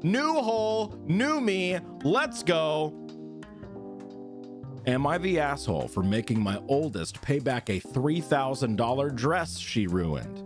New hole, new me. Let's go. Am I the asshole for making my oldest pay back a $3,000 dress she ruined?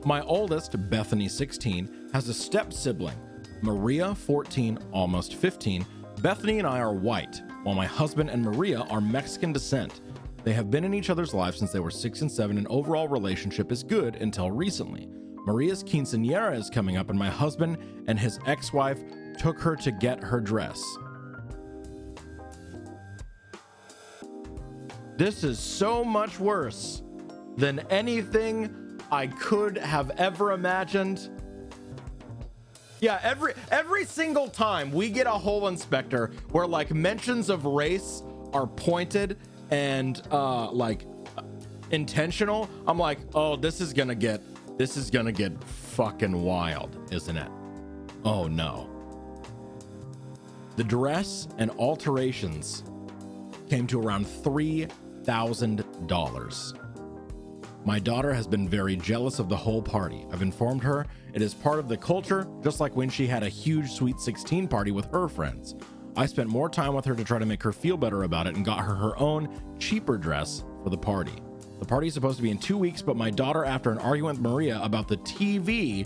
My oldest, Bethany, 16, has a step sibling. Maria, 14, almost 15. Bethany and I are white, while my husband and Maria are Mexican descent. They have been in each other's lives since they were 6 and 7, and overall relationship is good until recently. Maria's quinceañera is coming up, and my husband and his ex-wife took her to get her dress. This is so much worse than anything I could have ever imagined. Yeah, every single time we get a hole inspector where like mentions of race are pointed and like intentional, I'm like, oh, this is gonna get fucking wild, isn't it? Oh no. The dress and alterations came to around $3,000. My daughter has been very jealous of the whole party. I've informed her it is part of the culture, just like when she had a huge Sweet 16 party with her friends. I spent more time with her to try to make her feel better about it and got her her own cheaper dress for the party. The party is supposed to be in 2 weeks, but my daughter, after an argument with Maria about the TV,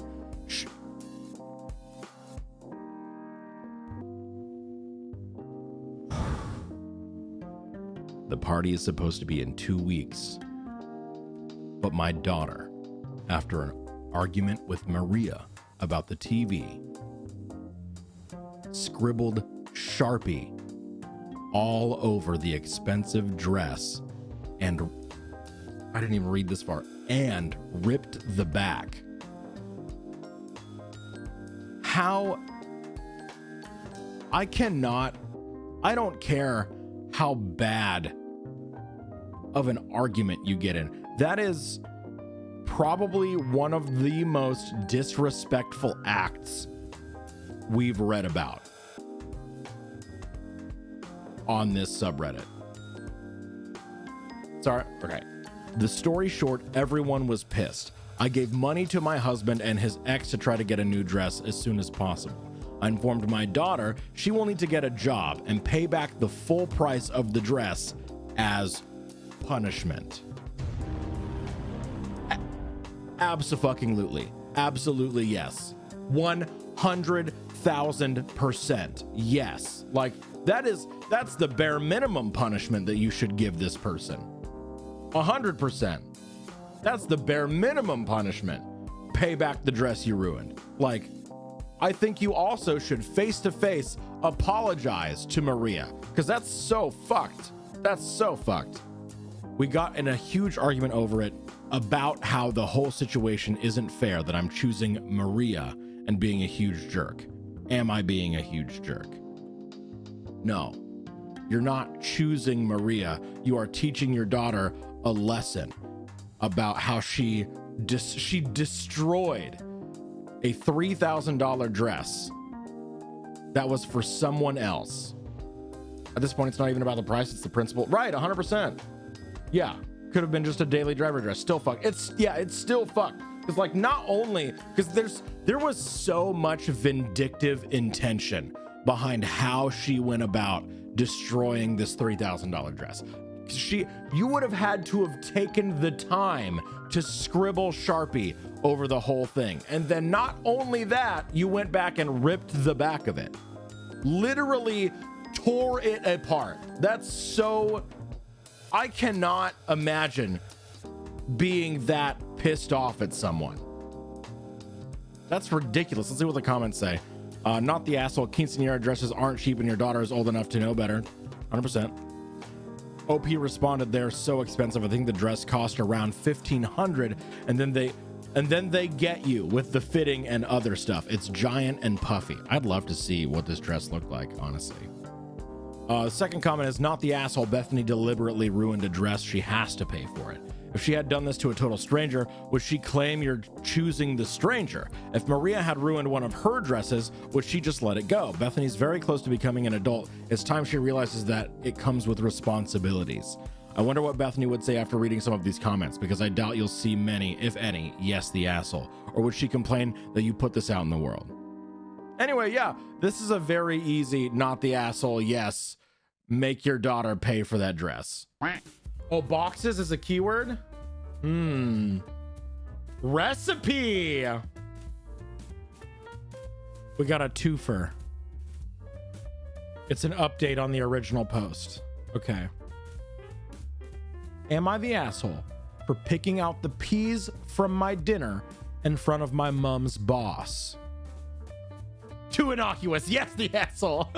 the party is supposed to be in 2 weeks. But my daughter, after an argument with Maria about the TV, scribbled Sharpie all over the expensive dress and I didn't even read this far, and ripped the back. How? I don't care how bad of an argument you get in. That is probably one of the most disrespectful acts we've read about on this subreddit. Sorry, okay. The story short, everyone was pissed. I gave money to my husband and his ex to try to get a new dress as soon as possible. I informed my daughter she will need to get a job and pay back the full price of the dress as punishment. Abso-fucking-lutely. Absolutely yes. 100,000% yes. Like, that's the bare minimum punishment that you should give this person. 100%. That's the bare minimum punishment. Pay back the dress you ruined. Like, I think you also should face-to-face apologize to Maria, because that's so fucked. That's so fucked. We got in a huge argument over it about how the whole situation isn't fair, that I'm choosing Maria and being a huge jerk. Am I being a huge jerk? No, you're not choosing Maria. You are teaching your daughter a lesson about how she destroyed a $3,000 dress that was for someone else. At this point, it's not even about the price, it's the principle. Right, 100%. Yeah, could have been just a daily driver dress. Still fucked. It's still fucked. Because like, not only, because there was so much vindictive intention behind how she went about destroying this $3,000 dress. You would have had to have taken the time to scribble Sharpie over the whole thing. And then not only that, you went back and ripped the back of it. Literally tore it apart. That's so... I cannot imagine being that pissed off at someone. That's ridiculous. Let's see what the comments say. Not the asshole. Quinceañera dresses aren't cheap and your daughter is old enough to know better. 100%. OP responded, they're so expensive. I think the dress cost around $1,500, and then they get you with the fitting and other stuff. It's giant and puffy. I'd love to see what this dress looked like, honestly. Second comment is, not the asshole. Bethany deliberately ruined a dress. She has to pay for it. If she had done this to a total stranger, would she claim you're choosing the stranger? If Maria had ruined one of her dresses, would she just let it go? Bethany's very close to becoming an adult. It's time she realizes that it comes with responsibilities. I wonder what Bethany would say after reading some of these comments, because I doubt you'll see many, if any, yes, the asshole. Or would she complain that you put this out in the world? Anyway, yeah, this is a very easy, not the asshole, yes, make your daughter pay for that dress. Oh, boxes is a keyword? Recipe! We got a twofer. It's an update on the original post. Okay. Am I the asshole for picking out the peas from my dinner in front of my mom's boss? Too innocuous. Yes, the asshole.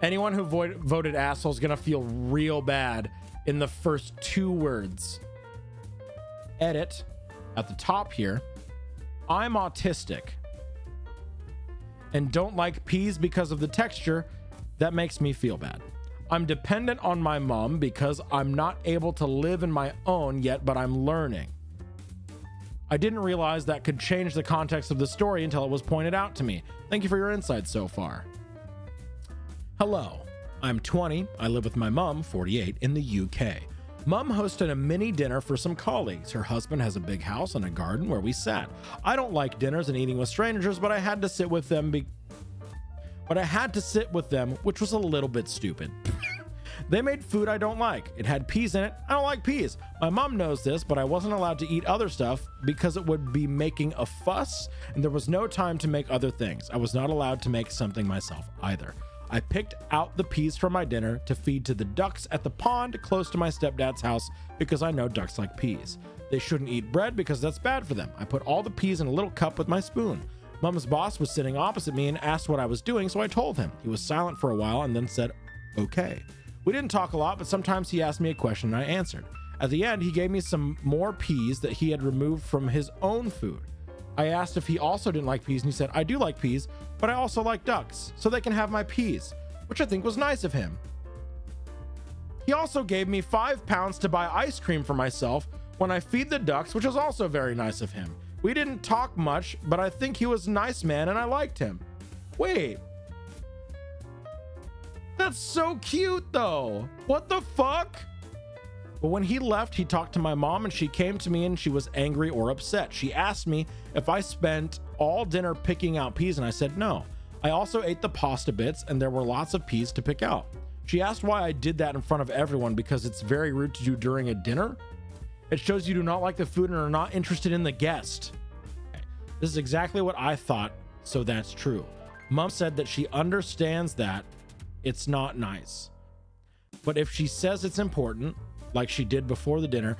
Anyone who voted asshole is gonna feel real bad in the first 2 words. Edit at the top here. I'm autistic and don't like peas because of the texture. That makes me feel bad. I'm dependent on my mom because I'm not able to live in my own yet, but I'm learning. I didn't realize that could change the context of the story until it was pointed out to me. Thank you for your insights so far. Hello, I'm 20. I live with my mom, 48, in the UK. Mom hosted a mini dinner for some colleagues. Her husband has a big house and a garden where we sat. I don't like dinners and eating with strangers, but I had to sit with them which was a little bit stupid. They made food I don't like. It had peas in it. I don't like peas. My mom knows this, but I wasn't allowed to eat other stuff because it would be making a fuss, and there was no time to make other things. I was not allowed to make something myself either. I picked out the peas from my dinner to feed to the ducks at the pond close to my stepdad's house because I know ducks like peas. They shouldn't eat bread because that's bad for them. I put all the peas in a little cup with my spoon. Mom's boss was sitting opposite me and asked what I was doing, so I told him. He was silent for a while and then said, okay. We didn't talk a lot, but sometimes he asked me a question and I answered. At the end, he gave me some more peas that he had removed from his own food. I asked if he also didn't like peas, and he said, I do like peas, but I also like ducks, so they can have my peas, which I think was nice of him. He also gave me 5 pounds to buy ice cream for myself when I feed the ducks, which was also very nice of him. We didn't talk much, but I think he was a nice man and I liked him. Wait. That's so cute though. What the fuck? But when he left, he talked to my mom and she came to me and she was angry or upset. She asked me if I spent all dinner picking out peas and I said no. I also ate the pasta bits and there were lots of peas to pick out. She asked why I did that in front of everyone because it's very rude to do during a dinner. It shows you do not like the food and are not interested in the guest. Okay. This is exactly what I thought, so that's true. Mom said that she understands that it's not nice. But if she says it's important, like she did before the dinner,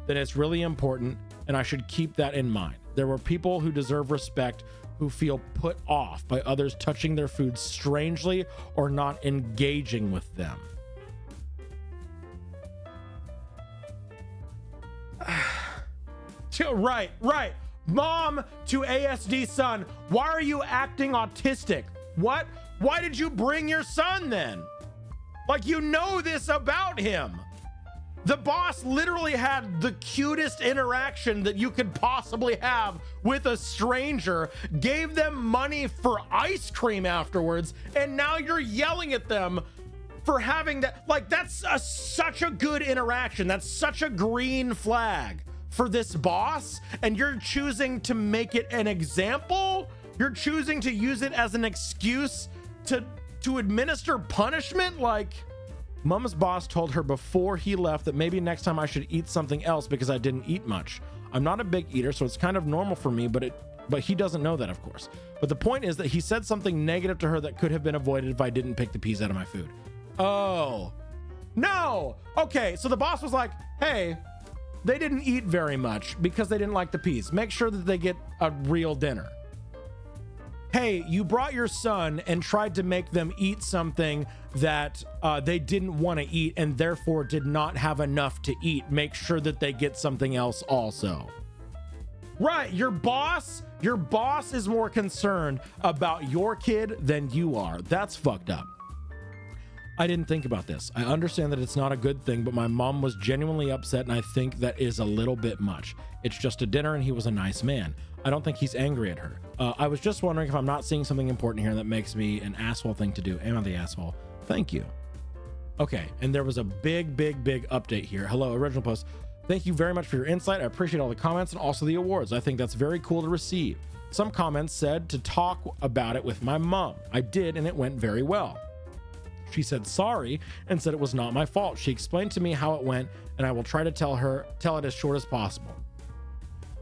then it's really important and I should keep that in mind. There were people who deserve respect who feel put off by others touching their food strangely or not engaging with them. Right. Mom to ASD son, why are you acting autistic? What? Why did you bring your son then? Like, you know this about him. The boss literally had the cutest interaction that you could possibly have with a stranger, gave them money for ice cream afterwards, and now you're yelling at them for having that. Like, that's such a good interaction. That's such a green flag for this boss, and you're choosing to make it an example? You're choosing to use it as an excuse to administer punishment? Like, Mom's boss told her before he left that maybe next time I should eat something else because I didn't eat much. I'm not a big eater, so it's kind of normal for me, but he doesn't know that, of course. But the point is that he said something negative to her that could have been avoided if I didn't pick the peas out of my food. Oh, no. Okay, so the boss was like, hey, they didn't eat very much because they didn't like the peas. Make sure that they get a real dinner. Hey, you brought your son and tried to make them eat something that they didn't want to eat and therefore did not have enough to eat. Make sure that they get something else also. Right, your boss is more concerned about your kid than you are. That's fucked up. I didn't think about this. I understand that it's not a good thing, but my mom was genuinely upset and I think that is a little bit much. It's just a dinner and he was a nice man. I don't think he's angry at her. I was just wondering if I'm not seeing something important here that makes me an asshole thing to do. Am I the asshole? Thank you. Okay, and there was a big update here. Hello, original post. Thank you very much for your insight. I appreciate all the comments and also the awards. I think that's very cool to receive. Some comments said to talk about it with my mom. I did, and it went very well. She said sorry and said it was not my fault. She explained to me how it went, and I will try to tell it as short as possible.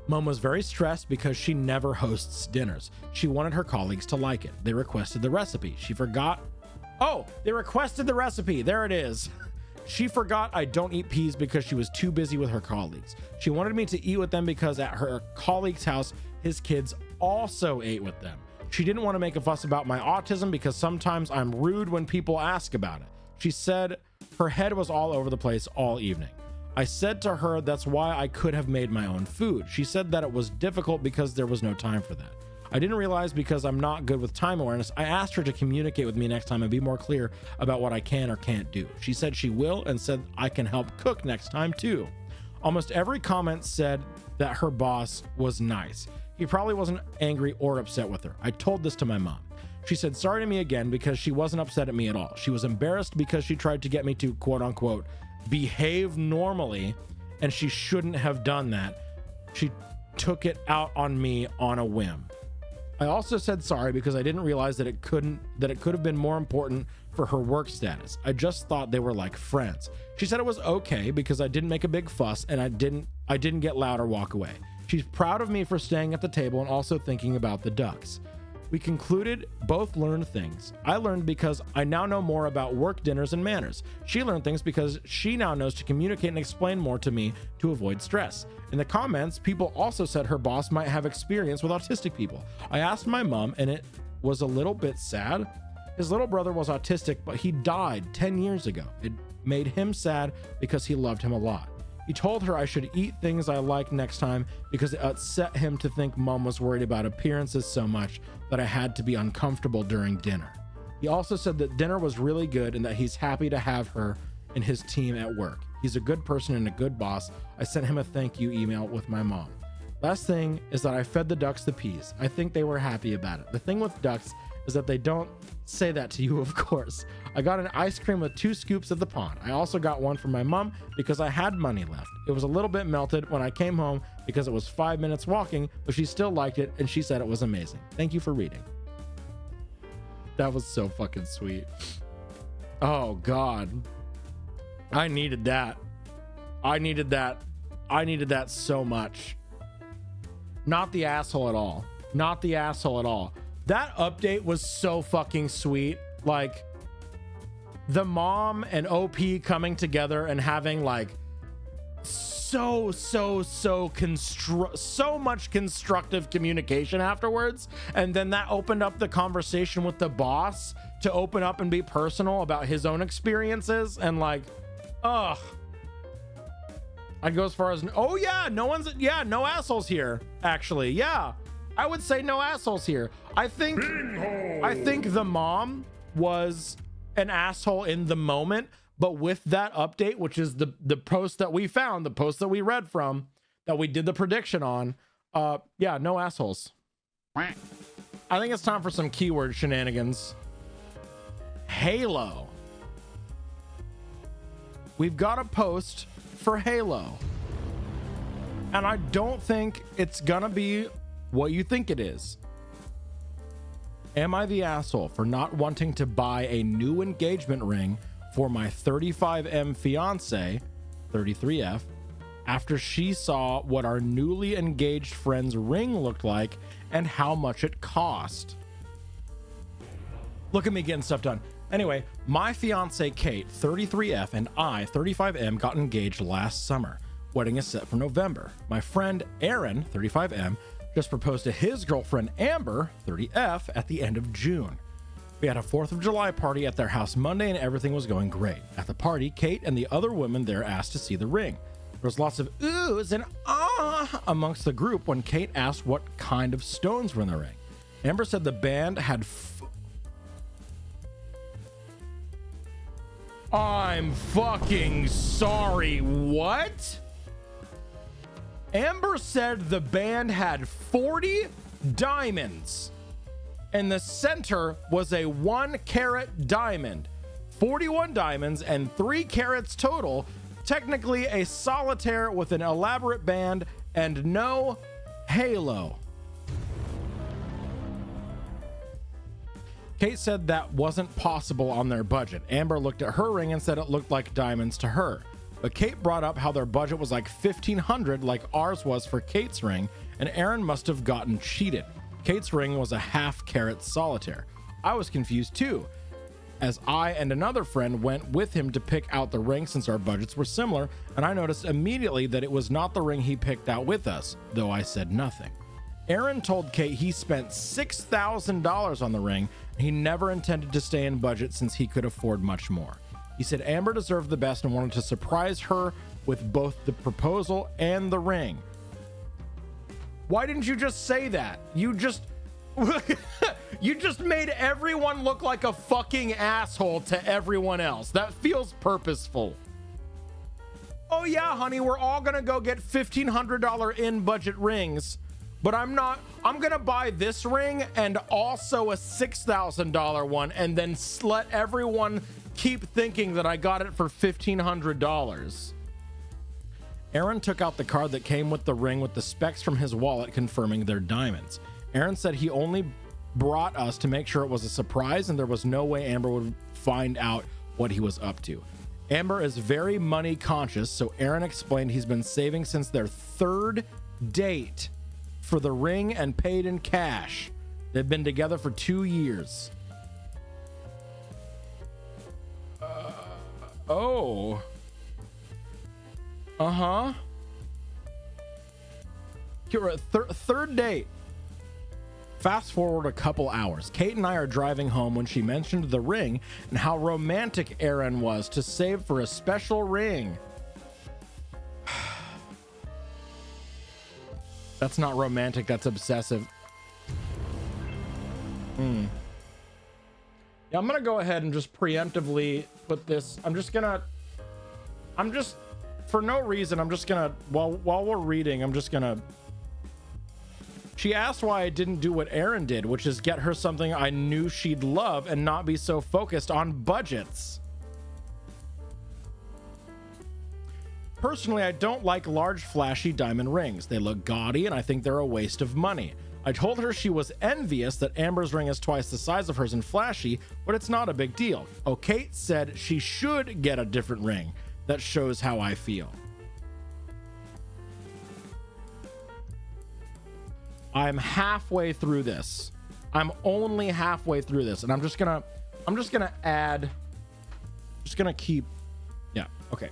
Mom was very stressed because she never hosts dinners. She wanted her colleagues to like it. They requested the recipe. She forgot. Oh, they requested the recipe. There it is. She forgot I don't eat peas because she was too busy with her colleagues. She wanted me to eat with them because at her colleague's house, his kids also ate with them. She didn't want to make a fuss about my autism because sometimes I'm rude when people ask about it. She said her head was all over the place all evening. I said to her that's why I could have made my own food. She said that it was difficult because there was no time for that. I didn't realize because I'm not good with time awareness. I asked her to communicate with me next time and be more clear about what I can or can't do. She said she will and said I can help cook next time too. Almost every comment said that her boss was nice. He probably wasn't angry or upset with her. I told this to my mom. She said sorry to me again because she wasn't upset at me at all. She was embarrassed because she tried to get me to quote unquote behave normally, and she shouldn't have done that. She took it out on me on a whim. I also said sorry because I didn't realize that it could have been more important for her work status. I just thought they were like friends. She said it was okay because I didn't make a big fuss and I didn't get loud or walk away. She's proud of me for staying at the table and also thinking about the ducks. We concluded both learned things. I learned because I now know more about work dinners and manners. She learned things because she now knows to communicate and explain more to me to avoid stress. In the comments, people also said her boss might have experience with autistic people. I asked my mom, and it was a little bit sad. His little brother was autistic, but he died 10 years ago. It made him sad because he loved him a lot. He told her I should eat things I like next time because it upset him to think mom was worried about appearances so much that I had to be uncomfortable during dinner. He also said that dinner was really good and that he's happy to have her and his team at work. He's a good person and a good boss. I sent him a thank you email with my mom. Last thing is that I fed the ducks the peas. I think they were happy about it. The thing with ducks is that they don't say that to you, of course. I got an ice cream with 2 scoops at the pond. I also got one for my mom because I had money left. It was a little bit melted when I came home because it was 5 minutes walking, but she still liked it and she said it was amazing. Thank you for reading. That was so fucking sweet. Oh God. I needed that. I needed that so much. Not the asshole at all. Not the asshole at all. That update was so fucking sweet. Like the mom and OP coming together and having like so much constructive communication afterwards. And then that opened up the conversation with the boss to open up and be personal about his own experiences. And like, ugh. I'd go as far as, oh yeah, no assholes here. Actually, yeah. I would say no assholes here. I think the mom was an asshole in the moment, but with that update, which is the post that we found, the post that we read from, that we did the prediction on, yeah, no assholes. I think it's time for some keyword shenanigans. Halo. We've got a post for Halo. And I don't think it's gonna be what you think it is. Am I the asshole for not wanting to buy a new engagement ring for my 35M fiance, 33F, after she saw what our newly engaged friend's ring looked like and how much it cost? Look at me getting stuff done. Anyway, my fiance Kate, 33F, and I, 35M, got engaged last summer. Wedding is set for November. My friend Aaron, 35M, just proposed to his girlfriend Amber, 30F, at the end of June. We had a 4th of July party at their house Monday and everything was going great. At the party, Kate and the other women there asked to see the ring. There was lots of oohs and ah amongst the group when Kate asked what kind of stones were in the ring. Amber said the band had I'm fucking sorry, what? Amber said the band had 40 diamonds and the center was a 1 carat diamond. 41 diamonds and 3 carats total, technically a solitaire with an elaborate band and no halo. Kate said that wasn't possible on their budget. Amber looked at her ring and said it looked like diamonds to her. But Kate brought up how their budget was like $1,500 like ours was for Kate's ring, and Aaron must have gotten cheated. Kate's ring was a half carat solitaire. I was confused too, as I and another friend went with him to pick out the ring since our budgets were similar, and I noticed immediately that it was not the ring he picked out with us, though I said nothing. Aaron told Kate he spent $6,000 on the ring, and he never intended to stay in budget since he could afford much more. He said Amber deserved the best and wanted to surprise her with both the proposal and the ring. Why didn't you just say that? You just you just made everyone look like a fucking asshole to everyone else. That feels purposeful. Oh yeah, honey, we're all gonna go get $1,500 in budget rings, but I'm gonna buy this ring and also a $6,000 one, and then let everyone keep thinking that I got it for $1,500. Aaron took out the card that came with the ring with the specs from his wallet confirming their diamonds. Aaron said he only brought us to make sure it was a surprise and there was no way Amber would find out what he was up to. Amber is very money conscious, so Aaron explained he's been saving since their 3rd date for the ring and paid in cash. They've been together for 2 years. Oh. Uh-huh. Third date. Fast forward a couple hours. Kate and I are driving home when she mentioned the ring and how romantic Aaron was to save for a special ring. That's not romantic, that's obsessive. Yeah, I'm gonna go ahead and just preemptively put this. For no reason, I'm just gonna, while we're reading, I'm just gonna. She asked why I didn't do what Aaron did, which is get her something I knew she'd love and not be so focused on budgets. Personally, I don't like large, flashy diamond rings. They look gaudy, and I think they're a waste of money. I told her she was envious that Amber's ring is twice the size of hers and flashy, but it's not a big deal. Oh, Kate said she should get a different ring. That shows how I feel. I'm halfway through this. I'm only halfway through this, and I'm just gonna add, just gonna keep, yeah, okay.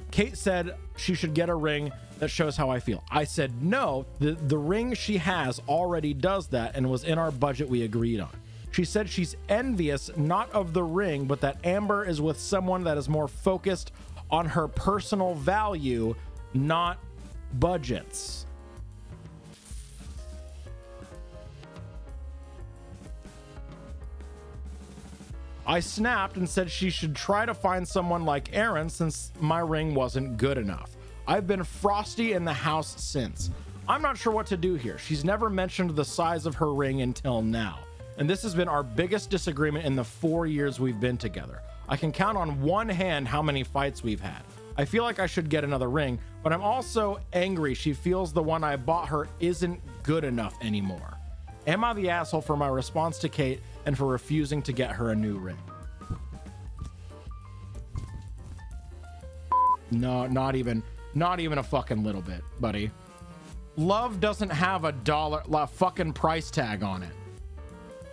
Kate said she should get a ring that shows how I feel. I said no, the ring she has already does that and was in our budget we agreed on. She said she's envious, not of the ring, but that Amber is with someone that is more focused on her personal value, not budgets. I snapped and said she should try to find someone like Aaron since my ring wasn't good enough. I've been frosty in the house since. I'm not sure what to do here. She's never mentioned the size of her ring until now. And this has been our biggest disagreement in the 4 years we've been together. I can count on one hand how many fights we've had. I feel like I should get another ring, but I'm also angry she feels the one I bought her isn't good enough anymore. Am I the asshole for my response to Kate and for refusing to get her a new ring? No, not even a fucking little bit, buddy. Love doesn't have a fucking price tag on it.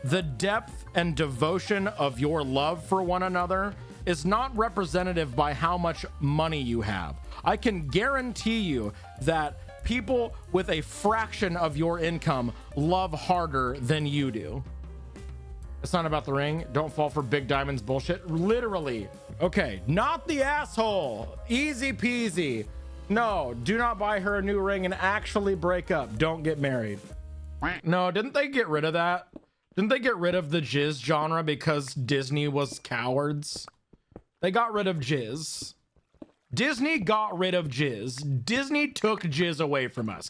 The depth and devotion of your love for one another is not representative by how much money you have. I can guarantee you that people with a fraction of your income love harder than you do. It's not about the ring. Don't fall for big diamonds bullshit. Literally. Okay, not the asshole. Easy peasy. No, do not buy her a new ring and actually break up. Don't get married. No, didn't they get rid of that? Didn't they get rid of the jizz genre because Disney was cowards? They got rid of jizz. Disney got rid of jizz. Disney took jizz away from us.